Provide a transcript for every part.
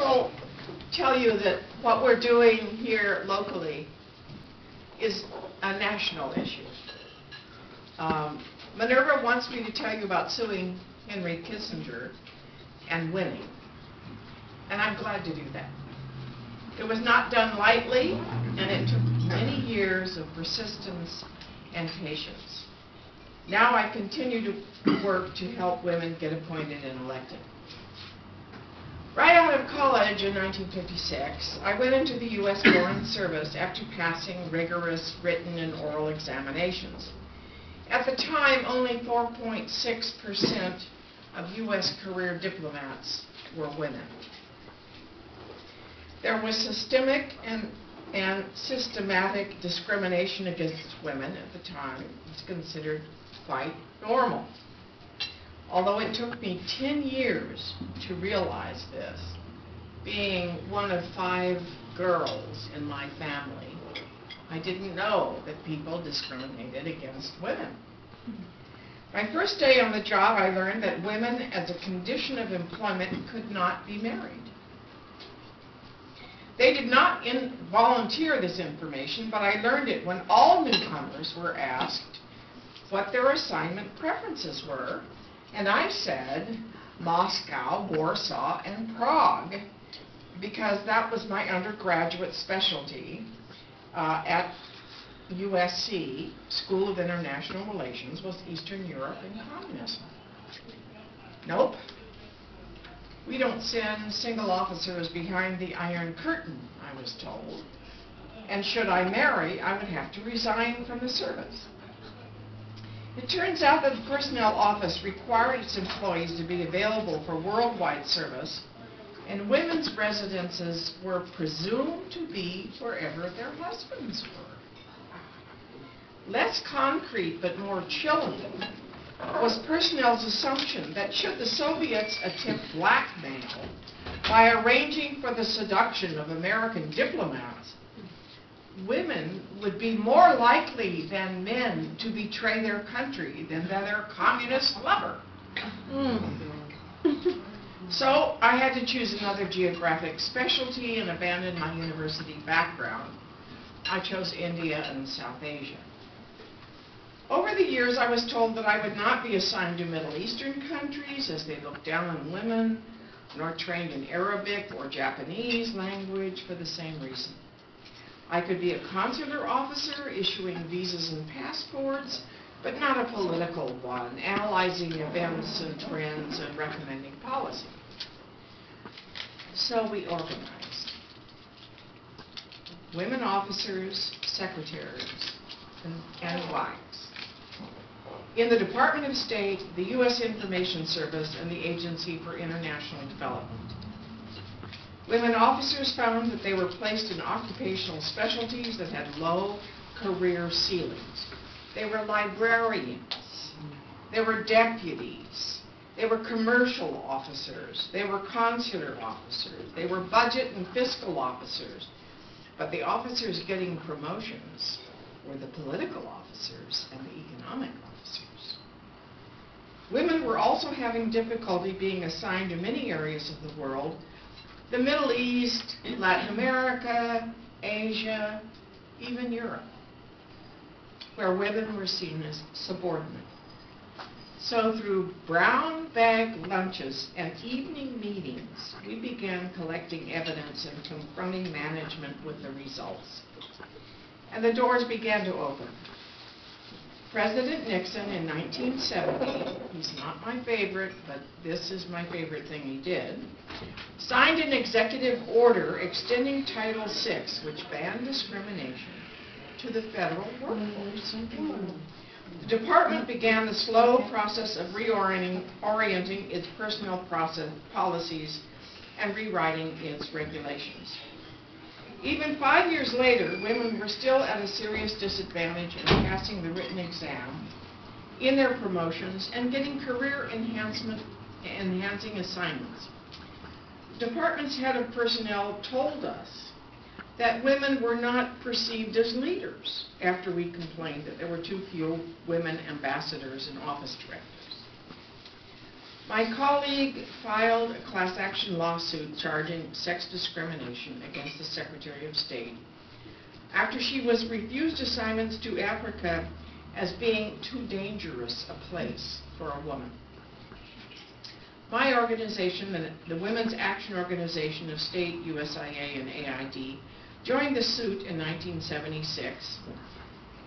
also tell you that what we're doing here locally is a national issue. Minerva wants me to tell you about suing Henry Kissinger and winning. And I'm glad to do that. It was not done lightly, and it took many years of persistence and patience. Now I continue to work to help women get appointed and elected. Right out of college in 1956, I went into the U.S. Foreign Service after passing rigorous written and oral examinations. At the time, only 4.6% of U.S. career diplomats were women. There was systemic and systematic discrimination against women at the time. It was considered quite normal. Although it took me 10 years to realize this, being one of 5 girls in my family, I didn't know that people discriminated against women. My first day on the job, I learned that women, as a condition of employment, could not be married. They did not volunteer this information, but I learned it when all newcomers were asked what their assignment preferences were, and I said Moscow, Warsaw, and Prague, because that was my undergraduate specialty at USC, School of International Relations, was Eastern Europe and communism. Nope. We don't send single officers behind the Iron Curtain, I was told. And should I marry, I would have to resign from the service. It turns out that the Personnel Office required its employees to be available for worldwide service, and women's residences were presumed to be wherever their husbands were. Less concrete but more chilling was personnel's assumption that should the Soviets attempt blackmail by arranging for the seduction of American diplomats, women would be more likely than men to betray their country than their communist lover. So I had to choose another geographic specialty and abandon my university background. I chose India and South Asia. Over the years, I was told that I would not be assigned to Middle Eastern countries as they looked down on women, nor trained in Arabic or Japanese language for the same reason. I could be a consular officer issuing visas and passports, but not a political one, analyzing events and trends and recommending policy. So we organized. Women officers, secretaries, and wives. In the Department of State, the U.S. Information Service, and the Agency for International Development. Women officers found that they were placed in occupational specialties that had low career ceilings. They were librarians. They were deputies. They were commercial officers. They were consular officers. They were budget and fiscal officers. But the officers getting promotions were the political officers and the economic officers. Women were also having difficulty being assigned to many areas of the world: the Middle East, Latin America, Asia, even Europe, where women were seen as subordinate. So through brown bag lunches and evening meetings, we began collecting evidence and confronting management with the results. And the doors began to open. President Nixon in 1970, he's not my favorite, but this is my favorite thing he did, signed an executive order extending Title VI, which banned discrimination, to the federal workforce. The department began the slow process of reorienting its personnel policies and rewriting its regulations. Even 5 years later, women were still at a serious disadvantage in passing the written exam, in their promotions, and getting career enhancing assignments. The department's head of personnel told us that women were not perceived as leaders after we complained that there were too few women ambassadors and office directors. My colleague filed a class action lawsuit charging sex discrimination against the Secretary of State after she was refused assignments to Africa as being too dangerous a place for a woman. My organization, the Women's Action Organization of State, USIA, and AID, joined the suit in 1976.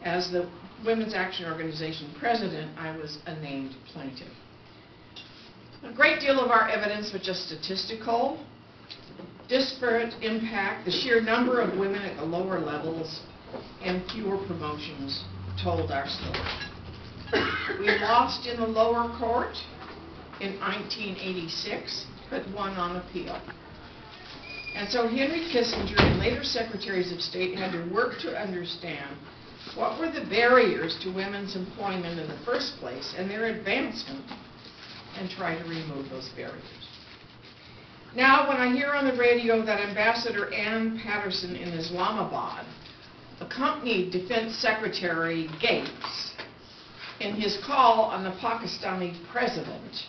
As the Women's Action Organization president, I was a named plaintiff. A great deal of our evidence was just statistical, disparate impact, the sheer number of women at the lower levels, and fewer promotions told our story. We lost in the lower court in 1986, but won on appeal. And so Henry Kissinger and later secretaries of state had to work to understand what were the barriers to women's employment in the first place and their advancement, and try to remove those barriers. Now, when I hear on the radio that Ambassador Ann Patterson in Islamabad accompanied Defense Secretary Gates in his call on the Pakistani president,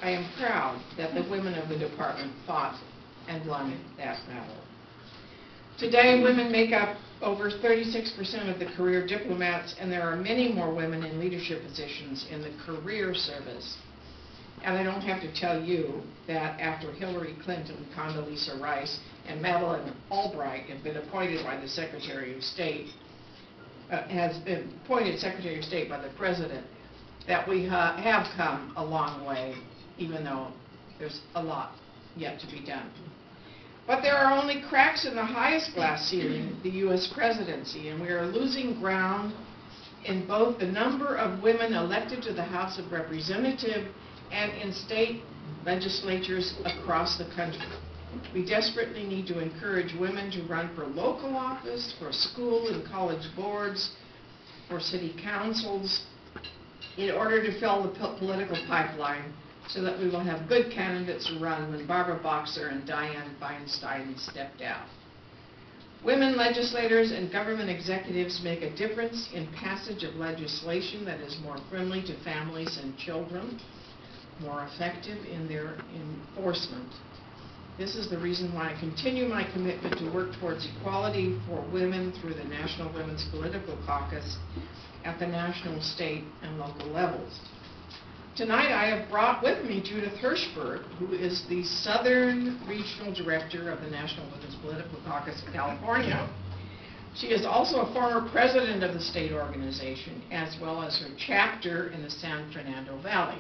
I am proud that the women of the department fought and won that battle. Today, women make up over 36% of the career diplomats, and there are many more women in leadership positions in the career service. And I don't have to tell you that after Hillary Clinton, Condoleezza Rice, and Madeleine Albright have been appointed by the Secretary of State, has been appointed Secretary of State by the President, that we have come a long way, even though there's a lot yet to be done. But there are only cracks in the highest glass ceiling, the U.S. presidency, and we are losing ground in both the number of women elected to the House of Representatives and in state legislatures across the country. We desperately need to encourage women to run for local office, for school and college boards, for city councils, in order to fill the political pipeline so that we will have good candidates to run when Barbara Boxer and Dianne Feinstein step down. Women legislators and government executives make a difference in passage of legislation that is more friendly to families and children, more effective in their enforcement. This is the reason why I continue my commitment to work towards equality for women through the National Women's Political Caucus at the national, state, and local levels. Tonight I have brought with me Judith Hirschberg, who is the Southern Regional Director of the National Women's Political Caucus in California. She is also a former president of the state organization, as well as her chapter in the San Fernando Valley.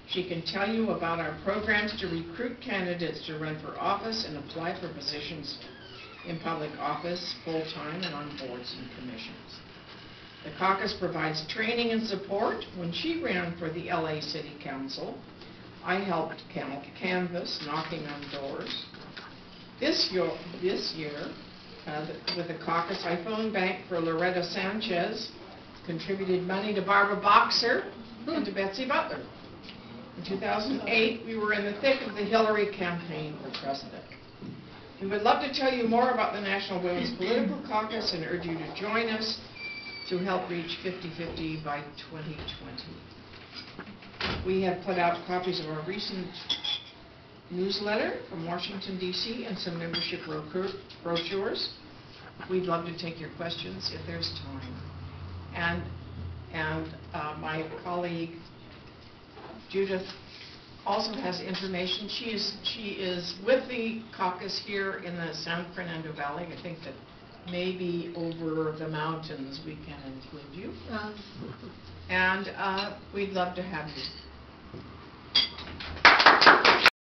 She can tell you about our programs to recruit candidates to run for office and apply for positions in public office, full-time, and on boards and commissions. The caucus provides training and support. When she ran for the LA City Council, I helped canvass, knocking on doors. This year, with the caucus, I phoned bank for Loretta Sanchez, contributed money to Barbara Boxer, and to Betsy Butler. In 2008, we were in the thick of the Hillary campaign for president. We would love to tell you more about the National Women's Political Caucus and urge you to join us to help reach 50-50 by 2020. We have put out copies of our recent newsletter from Washington, D.C. and some membership brochures. We'd love to take your questions if there's time. And my colleague Judith also has information. She is with the caucus here in the San Fernando Valley. I think that maybe over the mountains we can include you. And we'd love to have you.